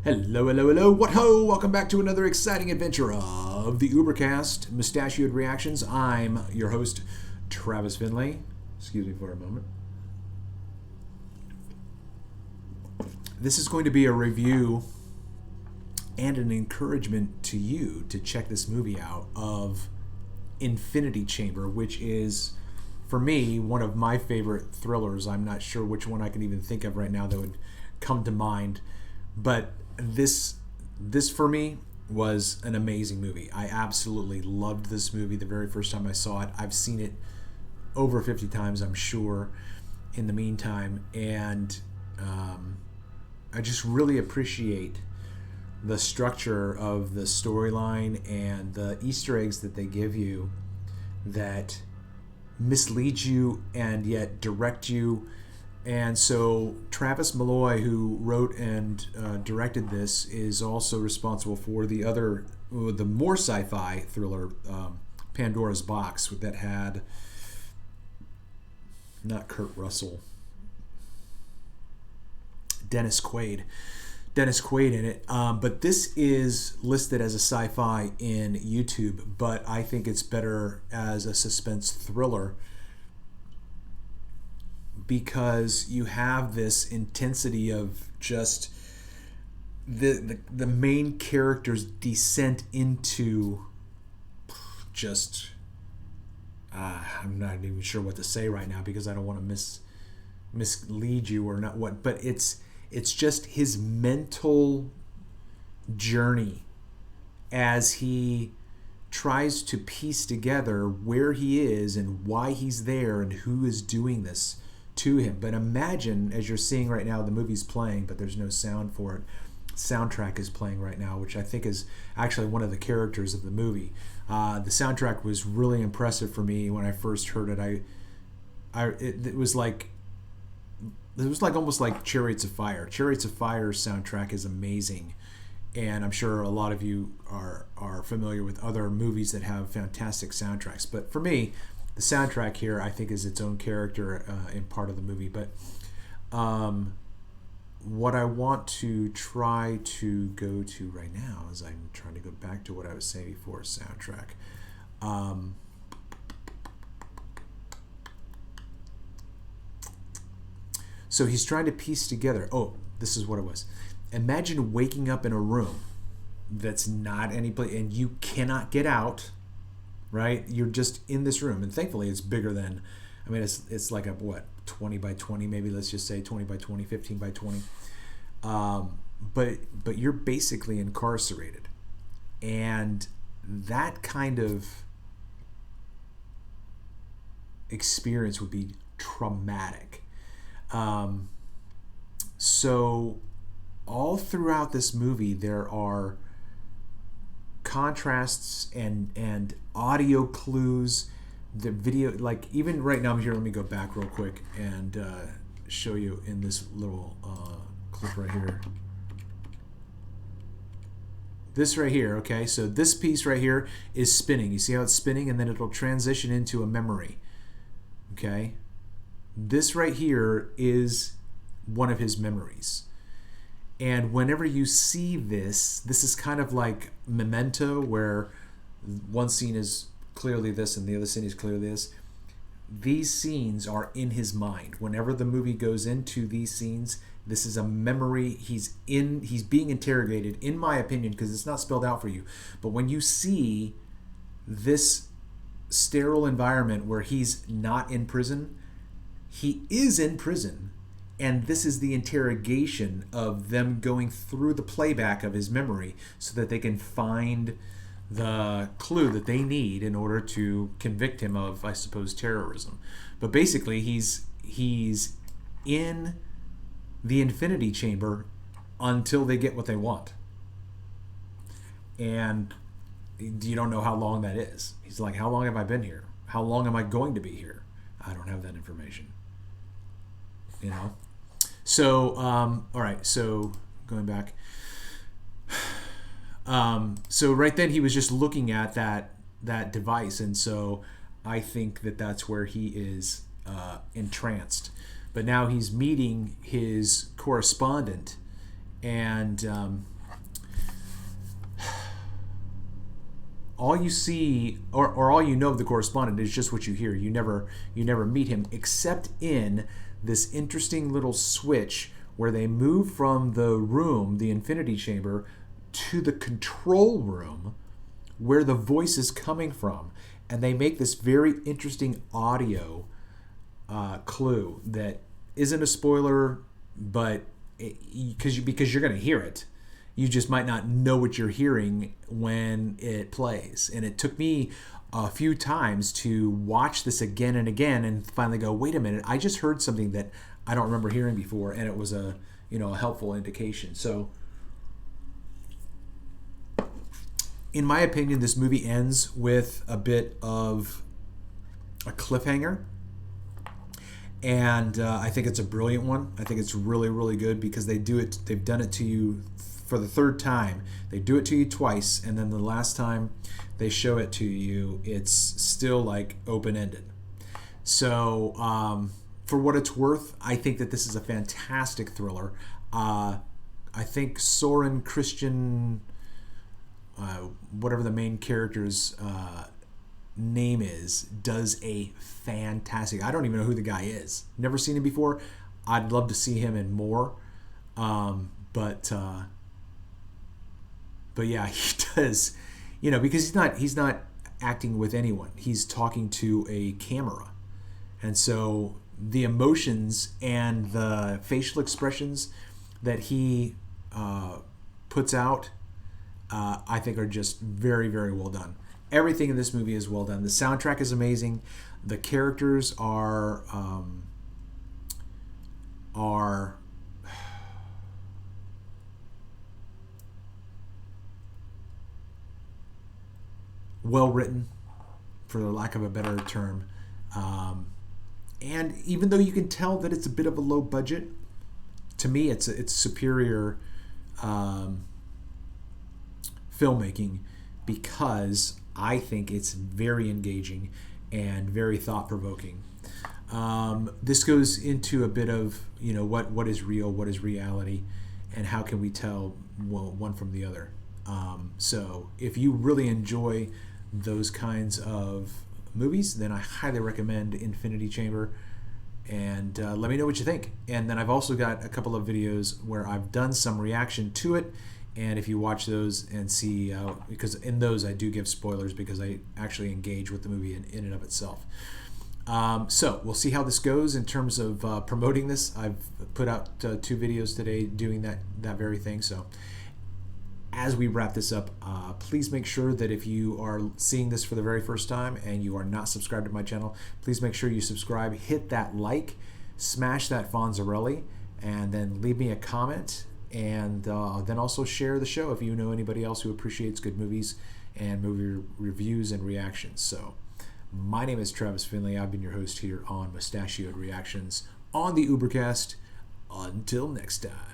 Hello, hello, hello, what ho! Welcome back to another exciting adventure of the Ubercaste Mustachioed Reactions. I'm your host, Travis Finley. Excuse me for a moment. This is going to be a review and an encouragement to you to check this movie out of Infinity Chamber, which is, for me, one of my favorite thrillers. I'm not sure which one I can even think of right now that would come to mind, but this for me was an amazing movie. I absolutely loved this movie the very first time I saw it. I've seen it over 50 times, I'm sure, in the meantime, and I just really appreciate the structure of the storyline and the Easter eggs that they give you that mislead you and yet direct you. And so Travis Malloy, who wrote and directed this, is also responsible for the more sci-fi thriller, Pandora's Box, that had not Kurt Russell, Dennis Quaid in it. But this is listed as a sci-fi in YouTube, but I think it's better as a suspense thriller, because you have this intensity of just the main character's descent into just I'm not even sure what to say right now because I don't want to mislead you or not what, but it's just his mental journey as he tries to piece together where he is and why he's there and who is doing this to him. But imagine, as you're seeing right now, the movie's playing, but there's no sound for it. Soundtrack is playing right now, which I think is actually one of the characters of the movie. The soundtrack was really impressive for me when I first heard it. It was like almost like Chariots of Fire. Chariots of Fire's soundtrack is amazing, and I'm sure a lot of you are familiar with other movies that have fantastic soundtracks. But for me, the soundtrack here, I think, is its own character in part of the movie. But what I want to try to go to right now is I'm trying to go back to what I was saying before, soundtrack. So he's trying to piece together, this is what it was. Imagine waking up in a room that's not any place, and you cannot get out, right? You're just in this room, and thankfully it's bigger than, it's like a 20 by 20, maybe, let's just say 20 by 20, 15 by 20. But you're basically incarcerated, and that kind of experience would be traumatic. So all throughout this movie there are contrasts and audio clues. The video, like even right now, here, let me go back real quick and show you in this little clip right here. This right here, okay, so this piece right here is spinning. You see how it's spinning, and then it'll transition into a memory, okay? This right here is one of his memories. And whenever you see this is kind of like Memento, where one scene is clearly this and the other scene is clearly this. These scenes are in his mind. Whenever the movie goes into these scenes, this is a memory. He's being interrogated, in my opinion, because it's not spelled out for you. But when you see this sterile environment where he's not in prison, he is in prison, and this is the interrogation of them going through the playback of his memory so that they can find the clue that they need in order to convict him of, I suppose, terrorism. But basically, he's in the Infinity Chamber until they get what they want. And you don't know how long that is. He's like, how long have I been here? How long am I going to be here? I don't have that information. You know? So, all right, so going back. So right then he was just looking at that device, and so I think that's where he is entranced. But now he's meeting his correspondent And all you see, or all you know of the correspondent is just what you hear. You never meet him, except in this interesting little switch where they move from the room, the infinity chamber, to the control room where the voice is coming from. And they make this very interesting audio clue that isn't a spoiler, but because you're going to hear it, you just might not know what you're hearing when it plays. And it took me a few times to watch this again and again and finally go, wait a minute, I just heard something that I don't remember hearing before, and it was a helpful indication. So in my opinion, this movie ends with a bit of a cliffhanger. And I think it's a brilliant one. I think it's really, really good because they've done it to you for the third time. They do it to you twice, and then the last time they show it to you, it's still like open-ended. So for what it's worth, I think that this is a fantastic thriller. I think Soren Christian, whatever the main character's name is, does a fantastic. I don't even know who the guy is. Never seen him before. I'd love to see him in more. But yeah, he does. Because he's not acting with anyone. He's talking to a camera, and so the emotions and the facial expressions that he puts out, I think, are just very, very well done. Everything in this movie is well done. The soundtrack is amazing. The characters are well written, for the lack of a better term. And even though you can tell that it's a bit of a low budget, to me it's superior filmmaking, because I think it's very engaging and very thought-provoking. This goes into a bit of what is real, what is reality, and how can we tell one from the other. So if you really enjoy those kinds of movies, then I highly recommend Infinity Chamber, and let me know what you think. And then I've also got a couple of videos where I've done some reaction to it, and if you watch those and see, because in those I do give spoilers because I actually engage with the movie in and of itself. So we'll see how this goes in terms of promoting this. I've put out 2 videos today doing that very thing. So as we wrap this up, please make sure that if you are seeing this for the very first time and you are not subscribed to my channel, please make sure you subscribe, hit that like, smash that Fonzarelli, and then leave me a comment, and then also share the show if you know anybody else who appreciates good movies and movie reviews and reactions. So my name is Travis Finley. I've been your host here on Mustachioed Reactions on the Ubercaste. Until next time.